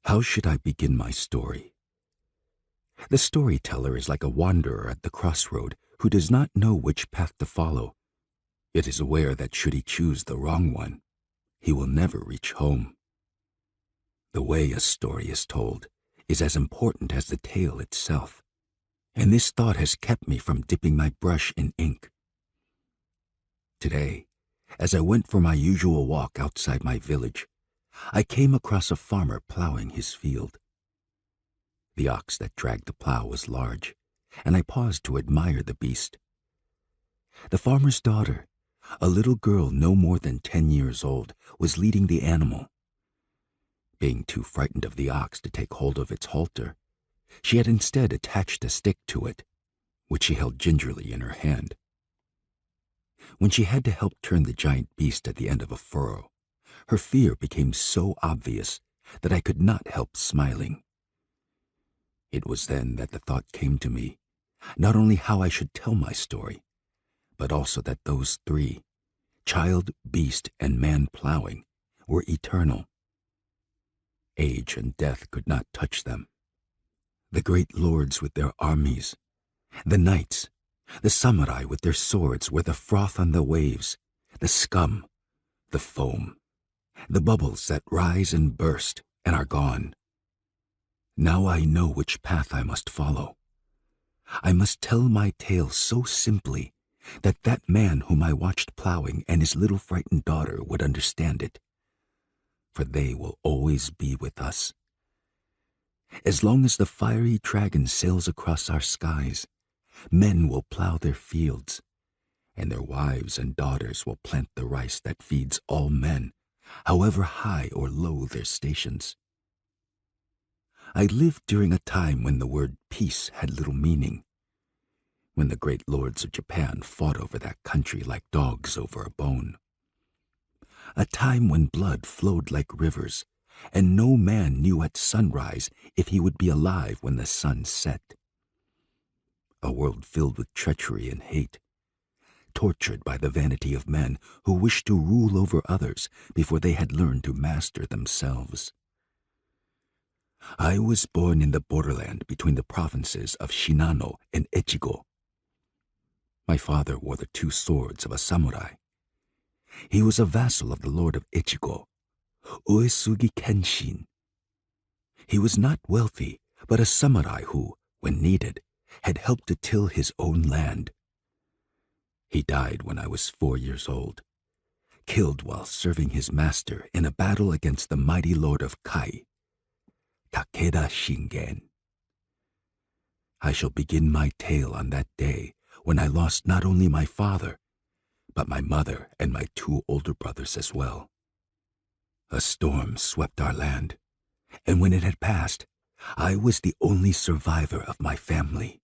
How should I begin my story? The storyteller is like a wanderer at the crossroad who does not know which path to follow. Yet is aware that should he choose the wrong one, he will never reach home. The way a story is told is as important as the tale itself, and this thought has kept me from dipping my brush in ink. Today, as I went for my usual walk outside my village, I came across a farmer plowing his field. The ox that dragged the plow was large, and I paused to admire the beast. The farmer's daughter, a little girl no more than 10 years old, was leading the animal. Being too frightened of the ox to take hold of its halter, she had instead attached a stick to it, which she held gingerly in her hand. When she had to help turn the giant beast at the end of a furrow, her fear became so obvious that I could not help smiling. It was then that the thought came to me, not only how I should tell my story, but also that those three, child, beast, and man plowing, were eternal. Age and death could not touch them. The great lords with their armies, the knights, the samurai with their swords were the froth on the waves, the scum, the foam, the bubbles that rise and burst and are gone. Now I know which path I must follow. I must tell my tale so simply that that man whom I watched plowing and his little frightened daughter would understand it, for they will always be with us. As long as the fiery dragon sails across our skies, men will plow their fields, and their wives and daughters will plant the rice that feeds all men, however high or low their stations. I lived during a time when the word peace had little meaning, when the great lords of Japan fought over that country like dogs over a bone. A time when blood flowed like rivers, and no man knew at sunrise if he would be alive when the sun set. A world filled with treachery and hate, tortured by the vanity of men who wished to rule over others before they had learned to master themselves. I was born in the borderland between the provinces of Shinano and Echigo. My father wore the two swords of a samurai. He was a vassal of the Lord of Echigo, Uesugi Kenshin. He was not wealthy, but a samurai who, when needed, had helped to till his own land. He died when I was 4 years old, killed while serving his master in a battle against the mighty Lord of Kai, Takeda Shingen. I shall begin my tale on that day when I lost not only my father, but my mother and my 2 older brothers as well. A storm swept our land, and when it had passed, I was the only survivor of my family.